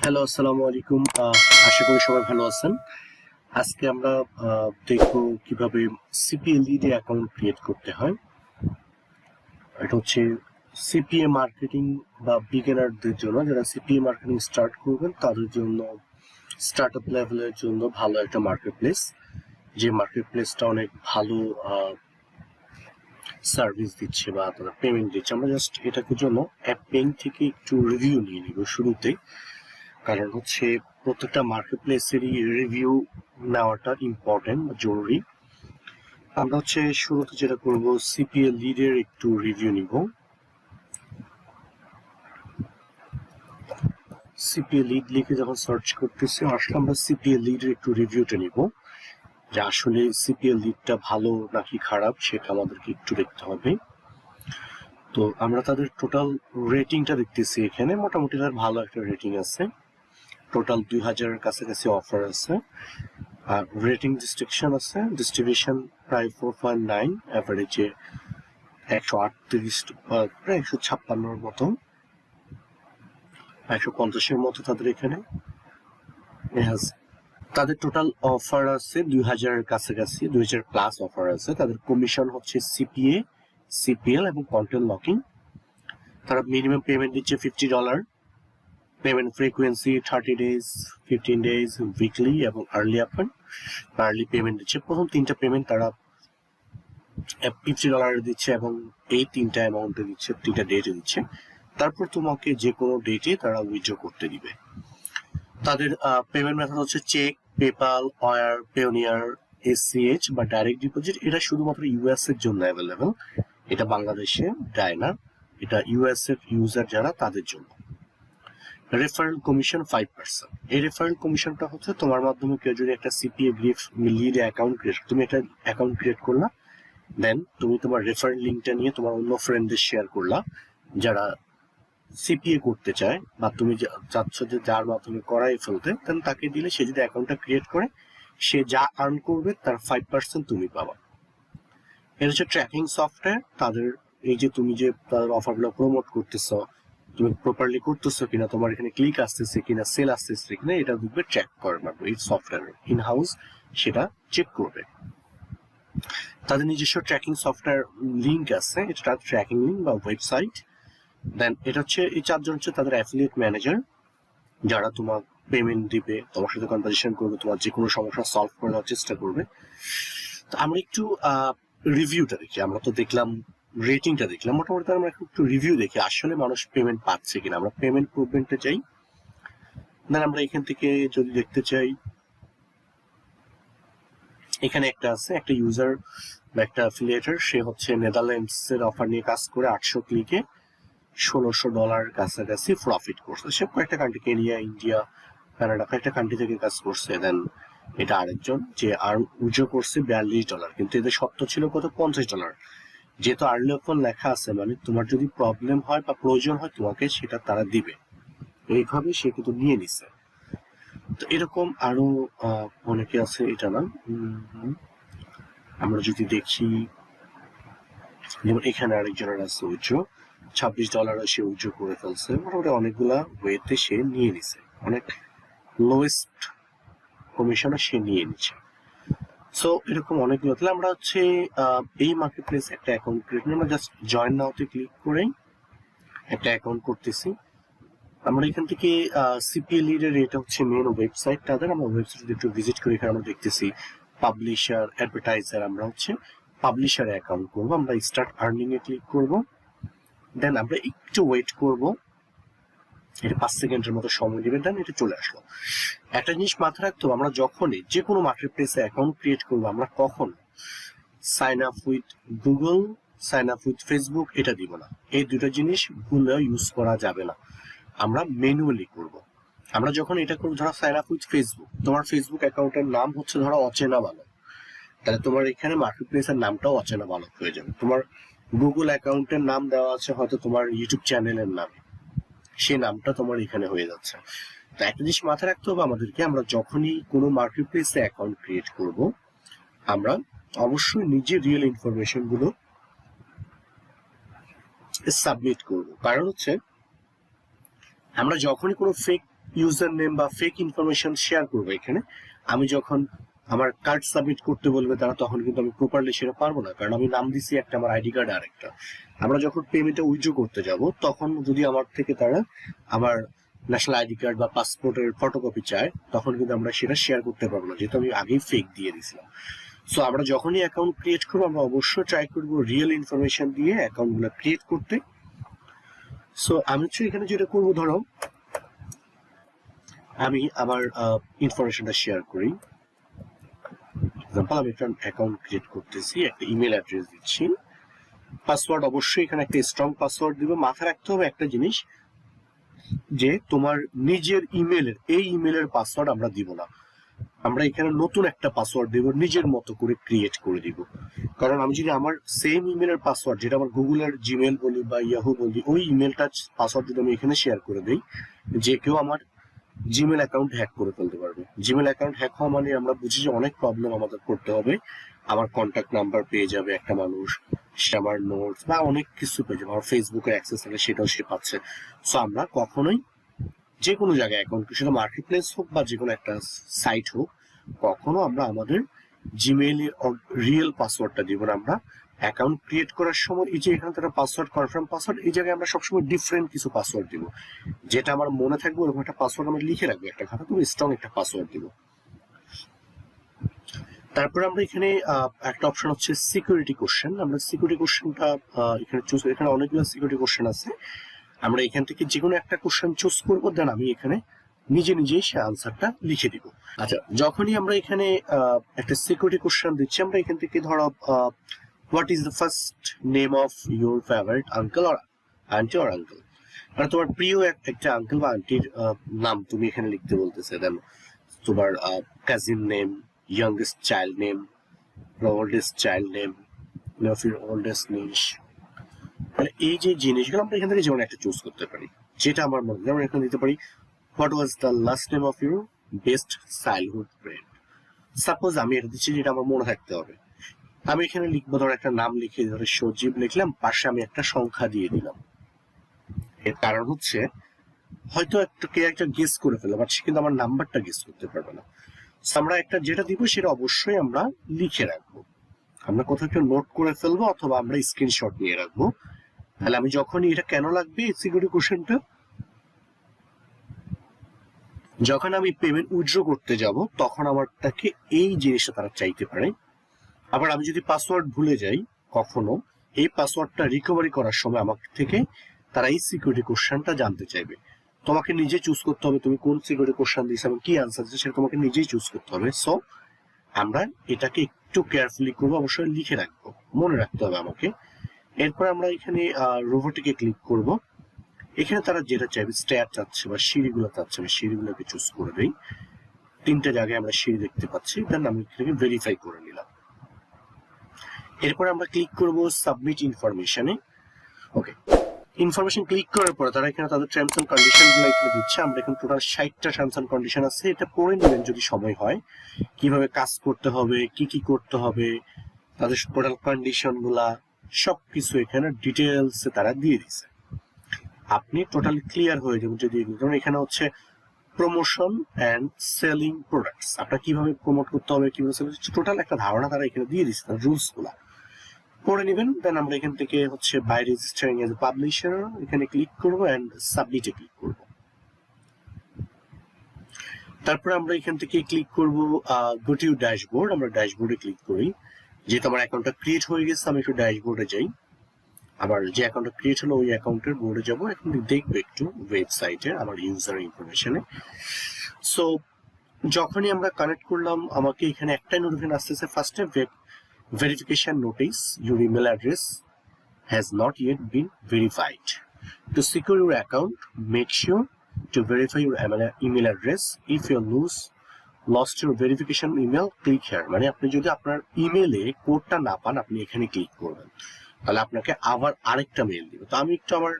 Hello, আসসালামু আলাইকুম। আশা করি সবাই ভালো আছেন। আজকে আমরা দেখব কিভাবে সিপিএলইড অ্যাকাউন্ট ক্রিয়েট করতে হয়। এটা হচ্ছে সিপিএ মার্কেটিং বা বিগিনারদের জন্য, যারা সিপিএ মার্কেটিং স্টার্ট করবেন তাদের জন্য, স্টার্টআপ লেভেলের জন্য ভালো একটা মার্কেট প্লেস। যে মার্কেট প্লেসটা অনেক ভালো সার্ভিস দিচ্ছে বা তারা পেমেন্ট দিচ্ছে। আমরা জাস্ট এটাকে জন্য অ্যাপ পেইং থেকে একটু রিভিউ নিয়ে নিব শুরুতেই, কারণ হচ্ছে প্রত্যেকটা মার্কেট প্লেসেরই রিভিউ নেওয়াটা ইম্পর্টেন্ট বা জরুরি। আমরা হচ্ছে শুরুতে যেটা করবো, সিপিএলইড এর একটু রিভিউ নিব। সিপিএলইড লিখে যখন সার্চ করতেছি আসলে আমরা সিপিএলইড এর একটু রিভিউটা নিব, যে আসলে সিপিএলইডটা ভালো নাকি খারাপ সেটা আমাদেরকে একটু দেখতে হবে। তো আমরা তাদের টোটাল রেটিংটা দেখতেছি, এখানে মোটামুটি তার ভালো একটা রেটিং আছে। টোটাল 2000-এর কাছাকাছি অফার আছে, আর রেটিং ডিস্ট্রিকশন আছে, ডিস্ট্রিবিউশন প্রায় 4.9, অ্যাভারেজে 138 প্রায় 156-এর মতো, 150-এর মতো তাদের এখানে আছে। তাদের টোটাল অফার আছে 2000-এর কাছাকাছি, 2000 প্লাস অফার আছে। তাদের কমিশন হচ্ছে সিপিএ, সিপিএল এবং কন্টেন্ট লকিং। তারা মিনিমাম পেমেন্ট দিচ্ছে $50, payment frequency 30 days, 15 days, weekly এবং আর্লি পেমেন্ট দিচ্ছে। প্রথম 3টা পেমেন্ট তারা $50 দিচ্ছে এবং এই 3টা অ্যামাউন্টে দিচ্ছে, 3টা ডেটে দিচ্ছে। তারপর তোমাকে যে কোনো ডেটে তারা উইথড্র করতে দিবে। তাদের পেমেন্ট মেথড হচ্ছে চেক, পেপাল, ওয়্যার, পেওনিয়ার, এসসিএইচ বা ডাইরেক্ট ডিপোজিট। এটা শুধুমাত্র ইউএস এর জন্য অ্যাভেলেবেল, এটা বাংলাদেশে দেয় না, এটা ইউএস এর ইউজার যারা তাদের জন্য। Referral commission 5%। এই রেফারেল কমিশনটা হচ্ছে তোমার মাধ্যমে কেউ যদি একটা সিপিএ লিড অ্যাকাউন্ট ক্রিয়েট, তুমি একটা অ্যাকাউন্ট ক্রিয়েট করলা, দেন তুমি তোমার রেফারেল লিঙ্কটা নিয়ে তোমার অন্য ফ্রেন্ডদের শেয়ার করলা যারা সিপিএ করতে চায়, বা তুমি চাচ্ছ যে যার মাধ্যমে করাই ফেলতে, দেন তাকে দিলে সে যদি অ্যাকাউন্টটা ক্রিয়েট করে, সে যা আর্ন করবে তার 5% তুমি পাবা। এটা হচ্ছে ট্র্যাকিং সফটওয়্যার। তাদের এই যে তুমি যে তাদের অফারগুলো প্রমোট করতেছো, তুমি প্রপারলি করতেছো কিনা, তোমার এখানে ক্লিক আসতেছে কিনা, সেল আসতেছে কিনা, এটা দেখবে, ট্র্যাক করে পারবে। এই সফটওয়্যার ইন হাউস সেটা চেক করবে। তাদের নিজস্ব ট্র্যাকিং সফটওয়্যার লিঙ্ক আছে, এটা ট্র্যাকিং লিঙ্ক বা ওয়েবসাইট। দেন এটা হচ্ছে, এই 4 জন হচ্ছে তাদের অ্যাফিলিয়েট ম্যানেজার, যারা তোমার পেমেন্ট দিবে, তোমার সাথে কনভারসেশন করবে, তোমার যে কোনো সমস্যা সলভ করে দেওয়ার চেষ্টা করবে। তো আমরা একটু রিভিউটা দেখি। আমরা তো দেখলাম, রেটিংটা দেখলাম, মোটামুটি আমরা একটু রিভিউ দেখি আসলে মানুষ পেমেন্ট পাচ্ছে কিনা। আমরা পেমেন্ট প্রুভমেন্টে চাই। দেন আমরা এখান থেকে যদি দেখতে চাই, এখানে একটা আছে, একটা ইউজার বা একটা অ্যাফিলিয়েটর, সে হচ্ছে নেদারল্যান্ডস এর অফার নিয়ে কাজ করে 800 ক্লিকে $1600 কাছাকাছি প্রফিট করছে। সে কয়েকটা কান্ট্রি, কেনিয়া, ইন্ডিয়া, কানাডা, কয়েকটা কান্ট্রি থেকে কাজ করছে। দেন এটা আরেকজন যে আর উইথড্র করছে $42, কিন্তু এদের শর্ত ছিল কত, $50। যেহেতু আর্লি অফার লেখা আছে, মানে তোমার যদি প্রবলেম হয় বা প্রয়োজন হয় তোমাকে সেটা তারা দিবে, এইভাবে সে কিন্তু নিয়ে নিছে। তো এরকম আরো অনেকে আছে, এটা না। আমরা যদি দেখি, যেমন এখানে আরেকজনের আছে উইথড্র $26 সে উইথড্র করে ফেলছে। মোটামুটি অনেকগুলা ওয়েতে সে নিয়ে নিছে, অনেক লোয়েস্ট কমিশনে সে নিয়ে নিচ্ছে। সো এরকম অনেকগুলো। তাহলে আমরা হচ্ছে এই মার্কেট প্লেসে একটা অ্যাকাউন্ট ক্রিয়েট, আমরা জাস্ট জয়েন নাওতে ক্লিক করে একটা অ্যাকাউন্ট করতেছি। আমরা এখান থেকে সিপিএলইড এর, এটা হচ্ছে মেন ওয়েবসাইট তাদের। আমরা ওয়েবসাইটে একটু ভিজিট করে এখানে আমরা দেখতেছি পাবলিশার, অ্যাডভার্টাইজার। আমরা হচ্ছে পাবলিশারে অ্যাকাউন্ট করবো। আমরা স্টার্ট আর্নিং এ ক্লিক করব। দেন আমরা একটু ওয়েট করব, এটা 5 সেকেন্ডের মতো সময় নেবে। দেন এটা চলে আসলো। একটা জিনিস মাথায় রাখতে হবে, আমরা যখনই যে কোনো মার্কেট প্লেসে অ্যাকাউন্ট ক্রিয়েট করবো, আমরা কখন sign up with Google, sign up with Facebook এটা দিব না। এই দুটো জিনিস ভুলেও ইউজ করা যাবে না, আমরা ম্যানুয়ালি করব। আমরা যখন এটা করবো, ধরো সাইন আপ উইথ ফেসবুক, তোমার ফেসবুক অ্যাকাউন্টের নাম হচ্ছে ধরো অচেনা বালক, তাহলে তোমার এখানে মার্কেট প্লেসের নামটাও অচেনা বালক হয়ে যাবে। তোমার গুগল অ্যাকাউন্টের নাম দেওয়া আছে হয়তো তোমার ইউটিউব চ্যানেলের নামে, সেই নামটা তোমার এখানে হয়ে যাচ্ছে। তো একটা জিনিস মাথায় রাখতে হবে আমাদেরকে, আমরা যখনই কোনো মার্কেট প্লেসে অ্যাকাউন্ট ক্রিয়েট করব, আমরা অবশ্যই নিজের রিয়েল ইনফরমেশন গুলো সাবমিট করব। কারণ হচ্ছে আমরা যখনই কোনো ফেক ইউজার নেম বা ফেক ইনফরমেশন শেয়ার করবো এখানে, আমি যখন আমার কার্ড সাবমিট করতে বলবে তারা, তখন কিন্তু আমি প্রপারলি সেটা পারবো না, কারণ আমি নাম দিছি একটা, আমার আইডি কার্ড আরেকটা। আমরা যখন পেমেন্টে উইথড্র করতে যাব, তখন যদি আমার থেকে তারা আমার ন্যাশনাল আইডি কার্ড বা পাসপোর্টের ফটোকপি চায়, তখন কিন্তু আমরা সেটা শেয়ার করতে পারবো না, যেহেতু আমি আগেই ফেক দিয়ে দিয়েছিলাম। সো আমরা যখনই অ্যাকাউন্ট ক্রিয়েট করবো, আমরা অবশ্যই ট্রাই করবো রিয়েল ইনফরমেশন দিয়ে অ্যাকাউন্টগুলো ক্রিয়েট করতে। সো আমি হচ্ছে এখানে যেটা করবো, ধরো আমি আমার ইনফরমেশনটা শেয়ার করি। এক্সাম্পল, আমি একটা অ্যাকাউন্ট ক্রিয়েট করতেছি, একটা ইমেল অ্যাড্রেস দিচ্ছি, পাসওয়ার্ড অবশ্যই এখানে একটা স্ট্রং পাসওয়ার্ড দিব। মাথায় রাখতে হবে একটা জিনিস, যে তোমার নিজের ইমেলের, এই ইমেলের পাসওয়ার্ড আমরা দিব না, আমরা এখানে নতুন একটা পাসওয়ার্ড দেব, নিজের মতো করে ক্রিয়েট করে দিব। কারণ আমি যদি আমার সেম ইমেলের পাসওয়ার্ড, যেটা আমার গুগলের জিমেল বলি বা ইয়াহু বলি, ওই ইমেলটা পাসওয়ার্ড যদি আমি এখানে শেয়ার করে দিই, যে কেউ আমার জিমেল অ্যাকাউন্ট হ্যাক করে ফেলতে পারবে। জিমেল অ্যাকাউন্ট হ্যাক হওয়া মানে আমরা বুঝি যে অনেক প্রবলেম আমাদের করতে হবে। আমার কন্ট্যাক্ট নাম্বার পেয়ে যাবে একটা মানুষ, সে আমার নোটস বা অনেক কিছু পেয়ে যাবে, আমার ফেসবুকের অ্যাক্সেস থাকে সেটাও সে পাচ্ছে। সো আমরা কখনোই যে কোনো জায়গায় অ্যাকাউন্ট, সেটা মার্কেট প্লেস হোক বা যে কোনো একটা সাইট হোক, কখনো আমরা আমাদের জিমেইলের রিয়েল পাসওয়ার্ডটা দিব না। আমরা অ্যাকাউন্ট ক্রিয়েট করার সময় এই যে এখানে একটা পাসওয়ার্ড, কনফার্ম পাসওয়ার্ড, এই জায়গায় আমরা সবসময় ডিফারেন্ট কিছু পাসওয়ার্ড দিব, যেটা আমার মনে থাকবে ওরকম একটা পাসওয়ার্ড আমরা লিখে রাখবো, একটা খাতা খুব স্ট্রং একটা পাসওয়ার্ড দিব। তারপর আমরা এখানে একটা অপশন হচ্ছে সিকিউরিটি কোশ্চেন। আমরা সিকিউরিটি কোশ্চেনটা এখানে চুজ, এখানে অনেকগুলো সিকিউরিটি কোশ্চেন আছে, আমরা এখান থেকে যে কোনো একটা কোশ্চেন চুজ করবো, দেন আমি এখানে নিজে নিজেই সে আনসারটা লিখে দিব। আচ্ছা, যখনই আমরা এখানে একটা সিকিউরিটি কোশ্চেন দিচ্ছি, আমরা এখান থেকে ধরো what is the first name of your favourite uncle or aunty or uncle, মানে তোমার প্রিয় একটা আঙ্কেল বা আন্টির নাম তুমি এখানে লিখতে বলতেছে। দেন তোমার cousin name, youngest child name, oldest child name, of your oldest niece, মানে এই যে জিনিসগুলো আমরা এখান থেকে যেমন একটা চুজ করতে পারি, যেটা আমার মনে, যেমন এখানে দিতে পারি what was the last name of your best childhood friend. Suppose আমি এটা দিচ্ছি, যেটা আমার মনে থাকতে হবে। আমি এখানে লিখবো, ধরো একটা নাম লিখে, ধরো সজীব লিখলাম, পাশে আমি একটা সংখ্যা দিয়ে দিলাম। এর কারণ হচ্ছে হয়তো একটা গেস করে ফেলে, বাট সে কিন্তু আমার নাম্বারটা গেস করতে পারবে না। আমরা একটা যেটা দিব সেটা অবশ্যই আমরা লিখে রাখবো, আমরা কোথাও একটা নোট করে ফেলবো অথবা আমরা স্ক্রিনশট নিয়ে রাখবো। তাহলে আমি যখনই এটা কেন লাগবে এই সিকিউরিটি কোশ্চেনটা, যখন আমি পেমেন্ট উইথড্র করতে যাব, তখন আমার তাকে এই জিনিসটা তারা চাইতে পারে। আবার আমি যদি পাসওয়ার্ড ভুলে যাই কখনো, এই পাসওয়ার্ডটা রিকভারি করার সময় আমার থেকে তারা এই সিকিউরিটি কোশ্চেনটা জানতে চাইবে। তোমাকে নিজে চুজ করতে হবে তুমি কোন সিকিউরিটি কোশ্চেন দিয়েছো এবং কি আনসার দিয়েছো, সেটা তোমাকে নিজেই চুজ করতে হবে। সো আমরা এটাকে একটু কেয়ারফুলি করবো, অবশ্যই লিখে রাখবো, মনে রাখতে হবে আমাকে। এরপর আমরা এখানে রোবটিকে ক্লিক করব। এখানে তারা যেটা চাইবে, স্ট্যাট চাচ্ছে বা সিঁড়িগুলো চাচ্ছে, আমি সিঁড়িগুলোকে চুজ করে দিই। তিনটা জায়গায় আমরা সিঁড়ি দেখতে পাচ্ছি, দেন আমি এটাকে ভেরিফাই করে নিলাম। এরপর আমরা ক্লিক করব সাবমিট ইনফরমেশনে। ওকে, ইনফরমেশন ক্লিক করার পর তারা এখানে তাদের টার্মস এন্ড কন্ডিশন গুলো এখানে দিচ্ছে। আমরা এখানে টোটাল 60টা টার্মস এন্ড কন্ডিশন আছে, এটা পড়ে নেবেন যদি সময় হয়, কিভাবে কাজ করতে হবে, কি কি করতে হবে, তাদের টোটাল কন্ডিশন গুলা সবকিছু এখানে ডিটেলস তারা দিয়ে দিচ্ছে। আপনি টোটালি ক্লিয়ার হয়ে যাবেন যদি, যেমন এখানে হচ্ছে প্রমোশন এন্ড সেলিং প্রোডাক্টস, আপনার কিভাবে প্রমোট করতে হবে, কিভাবে টোটাল একটা ধারণা তারা এখানে দিয়ে দিচ্ছে, তার রুলস গুলা পড়ে নেবেন। দেন আমরা এখান থেকে হচ্ছে by registering as a publisher এখানে ক্লিক করব এন্ড সাবমিটে ক্লিক করব। তারপর আমরা এখান থেকে ক্লিক করব গো টু ড্যাশবোর্ড। আমরা ড্যাশবোর্ডে ক্লিক করি, যেহেতু আমার অ্যাকাউন্টটা ক্রিয়েট হয়ে গেছে আমি একটু ড্যাশবোর্ডে যাই। আবার যে অ্যাকাউন্টটা ক্রিয়েট হলো ওই অ্যাকাউন্টের বোর্ডে যাব, এখন দেখবো একটু ওয়েবসাইটে আমার ইউজার ইনফরমেশনে। সো যখনই আমরা কানেক্ট করলাম, আমাকে এখানে একটাই নোটিফিকেশন আসতেছে, ফার্স্টে verification notice, your email address has not yet been verified. To secure your account, make sure to verify your email address. If you lost your verification email, click here. মানে আপনি যদি আপনার ইমেলে কোডটা না পান, আপনি এখানে ক্লিক করবেন, তাহলে আপনাকে আবার আরেকটা মেইল দিবে। তো আমি একটু আমার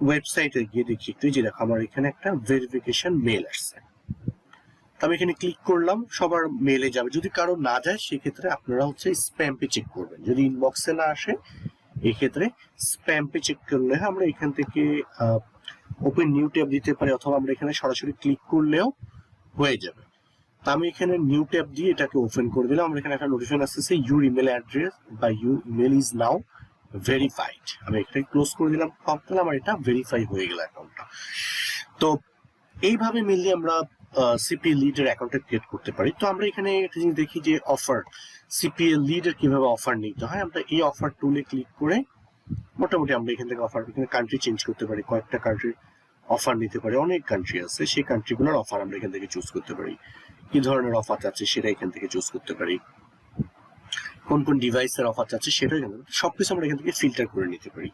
ওয়েবসাইটে গিয়ে দেখি একটু, যে দেখো আমার এখানে একটা ভেরিফিকেশন মেইল আসছে। আমি এখানে ক্লিক করলাম, সবার মেলে যাবে। যদি কারো না যায় সেক্ষেত্রে আপনারা হচ্ছে স্প্যামে চেক করবেন, যদি ইনবক্সে না আসে এক্ষেত্রে স্প্যামে চেক করলে আমরা এখান থেকে ওপেন নিউ ট্যাব দিতে পারি, অথবা আমরা এখানে সরাসরি ক্লিক করলেও হয়ে যাবে। তো আমি এখানে নিউ ট্যাব দিয়ে এটাকে ওপেন করে দিলাম। আমরা এখানে একটা নোটিফিকেশন আসতেছে ইউর ইমেল অ্যাড্রেস বা your email is now verified. আমি এটাকে ক্লোজ করে দিলাম, তাহলে আমার এটা ভেরিফাই হয়ে গেল অ্যাকাউন্টটা। তো এইভাবে মেনলি আমরা সিপিএ লিডের অ্যাকাউন্টটা ক্রিয়েট করতে পারি। তো আমরা এখানে একটা জিনিস দেখি যে অফার, সিপিএ লিডের কিভাবে অফার নিতে হয়। আমরা এই অফার টুলে ক্লিক করে মোটামুটি আমরা এখান থেকে অফার, এখানে কান্ট্রি চেঞ্জ করতে পারি, কয়েকটা কান্ট্রির অফার নিতে পারি, অনেক কান্ট্রি আছে, সেই কান্ট্রিগুলোর অফার আমরা এখান থেকে চুজ করতে পারি, কি ধরনের অফার চাচ্ছে সেটা এখান থেকে চুজ করতে পারি, কোন কোন ডিভাইসের অফার চাচ্ছে সেটা এখান থেকে, সবকিছু আমরা এখান থেকে ফিল্টার করে নিতে পারি।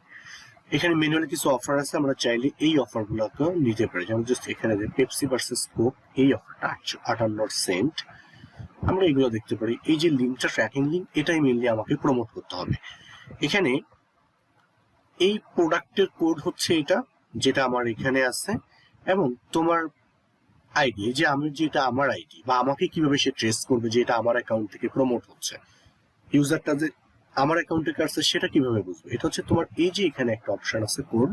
এখানে ম্যানুয়ালি কিছু অফার আছে, আমরা চাইলে এই অফারগুলোকে নিতে পারি। যেমন জাস্ট এখানে যে পেপসি ভার্সেস কোক, এই অফারটা 58 সেন্ট, আমরা এগুলো দেখতে পারি। এই যে লিঙ্কটা, ট্র্যাকিং লিঙ্ক, এটাই মেনলি আমাকে প্রমোট করতে হবে। এখানে এই প্রোডাক্টের কোড হচ্ছে এটা, যেটা আমার এখানে আছে, এবং তোমার আইডি, যে আমি যেটা আমার আইডি বা আমাকে কিভাবে সে ট্রেস করবে যে এটা আমার অ্যাকাউন্ট থেকে প্রমোট হচ্ছে, ইউজারটা যে আমার অ্যাকাউন্টে কাটছে সেটা কিভাবে বুঝবে। এটা হচ্ছে তোমার এই যে এখানে একটা অপশন আছে কোড,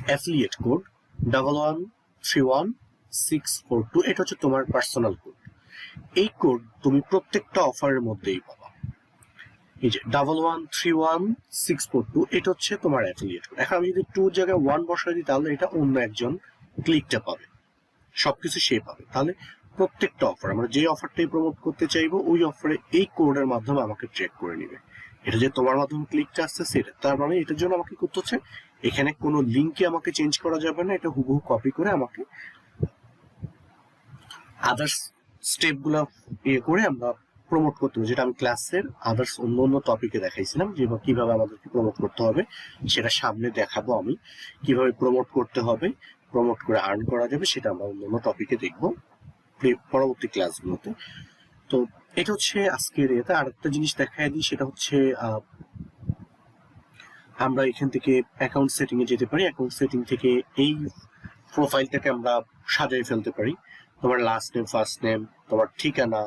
অ্যাফিলিয়েট কোড 1131642, এটা হচ্ছে তোমার পার্সোনাল কোড। এই কোড তুমি প্রত্যেকটা অফারের মধ্যেই পাবা। এই যে 1131642, এটা হচ্ছে তোমার অ্যাফিলিয়েট কোড। এখন আমি যদি 2 জায়গায় 1 বসাই দিই, তাহলে এটা অন্য একজন ক্লিকটা পাবে, সবকিছু সে পাবে। তাহলে প্রত্যেকটা অফার, আমরা যে অফারটাই প্রমোট করতে চাইবো ওই অফারে এই কোডের মাধ্যমে আমাকে ট্র্যাক করে নিবে। এটা যে তোমার মাধ্যমে ক্লিকটা আসছে সেটা, তার মানে এটার জন্য আমাকে করতে হচ্ছে, এখানে কোনো লিঙ্কে আমাকে চেঞ্জ করা যাবে না, এটা হুবহু কপি করে আমাকে আদার্স স্টেপগুলো ইয়ে করে আমরা প্রমোট করতে হবে, যেটা আমি ক্লাসের আদার্স অন্য অন্য টপিকে দেখাইছিলাম যে কিভাবে আমাদেরকে প্রমোট করতে হবে, সেটা সামনে দেখাবো আমি কিভাবে প্রমোট করতে হবে, প্রমোট করে আর্ন করা যাবে, সেটা আমরা অন্য অন্য টপিকে দেখবো পরবর্তী ক্লাসগুলোতে। তো এটা হচ্ছে আজকের এতে। আরেকটা জিনিস দেখাই দিই, সেটা হচ্ছে আমরা এখান থেকে অ্যাকাউন্ট সেটিং এ যেতে পারি। অ্যাকাউন্ট সেটিং থেকে এই প্রোফাইলটাকে আমরা সাজিয়ে ফেলতে পারি। তোমার লাস্ট নেম, ফার্স্ট নেম, তোমার ঠিকানা,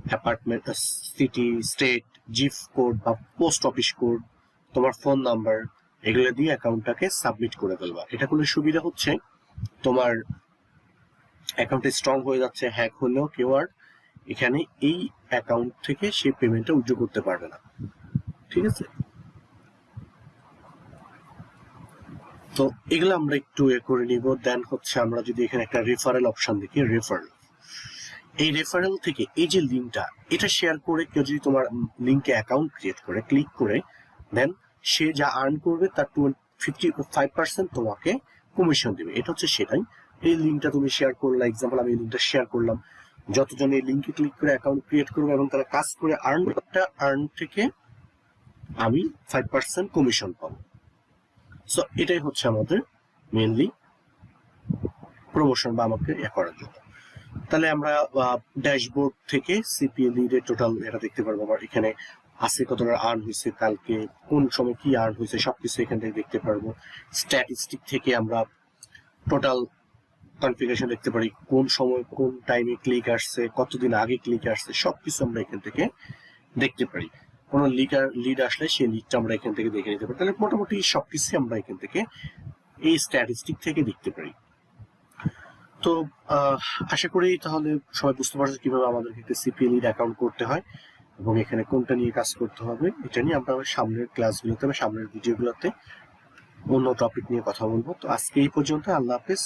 apartment, city, state, zip code বা পোস্ট অফিস কোড, তোমার ফোন নাম্বার, এগুলো দিয়ে অ্যাকাউন্টটাকে সাবমিট করে ফেলবা। এটা করলে সুবিধা হচ্ছে তোমার অ্যাকাউন্টে স্ট্রং হয়ে যাচ্ছে, হ্যাক হলেও কেউ আর এখানে এই অ্যাকাউন্ট থেকে সেই পেমেন্টটা উইথড্র করতে পারবে না। ঠিক আছে, তো এগুলো আমরা একটু করে নিব। দেন হচ্ছে আমরা যদি এখানে একটা রেফারেল অপশন দেখি, রেফারেল, এই রেফারেল থেকে এই যে লিঙ্কটা, এটা শেয়ার করে কেউ যদি তোমার লিঙ্কে অ্যাকাউন্ট ক্রিয়েট করে ক্লিক করে, দেন সে যা আর্ন করবে তার 55% তোমাকে কমিশন দেবে। এটা হচ্ছে সেটাই, এই লিঙ্কটা তুমি শেয়ার করলা, এক্সাম্পল আমি এই লিঙ্কটা শেয়ার করলাম, যতজন এই লিঙ্কে ক্লিক করে অ্যাকাউন্ট ক্রিয়েট করবে এবং তারা কাজ করে আর্ন থেকে আমি 5% কমিশন পাবো। সো এটাই হচ্ছে আমাদের মেইনলি প্রমোশন বা আমাকে করার জন্য। তাহলে আমরা ড্যাশবোর্ড থেকে সিপিএ লিডের টোটাল এটা দেখতে পারবো। আবার এখানে আজকে কতটা আর্ন হয়েছে, কালকে কোন সময় কি আর্ন হয়েছে, সবকিছু এখান থেকে দেখতে পারবো। স্ট্যাটিস্টিক থেকে আমরা টোটাল কনফিগারেশন দেখতে পারি, কোন সময় কোন টাইমে ক্লিক আসছে, কতদিন আগে ক্লিক আসছে, সবকিছু আমরা এখান থেকে দেখতে পারি। কোনো লিড আসলে সেই লিডটা আমরা এখান থেকে দেখে নিতে পারি। তাহলে মোটামুটি সবকিছু আমরা এখান থেকে এই স্ট্যাটিস্টিক থেকে দেখতে পারি। তো আশা করি তাহলে সবাই বুঝতে পারছে কিভাবে আমাদেরকে একটা সিপিএ লিড অ্যাকাউন্ট করতে হয় এবং এখানে কোনটা নিয়ে কাজ করতে হবে। এটা নিয়ে আমরা সামনের ক্লাসগুলোতে বা সামনের ভিডিওগুলোতে অন্য টপিক নিয়ে কথা বলবো। তো আজকে এই পর্যন্ত, আল্লাহ হাফেজ,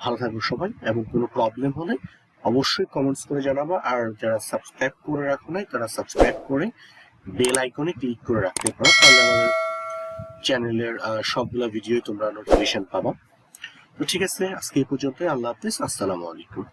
ভালো থাকবো সবাই, এবং কোনো প্রবলেম হলে অবশ্যই কমেন্টস করে জানাবো। আর যারা সাবস্ক্রাইব করে রাখো নাই তারা সাবস্ক্রাইব করে বেল আইকনে ক্লিক করে রাখতে পারো, তাহলে আমাদের চ্যানেলের সবগুলো ভিডিও তোমরা নোটিফিকেশন পাবা। তো ঠিক আছে, আজকে এই পর্যন্ত, আল্লাহ হাফেজ, আসসালামু আলাইকুম।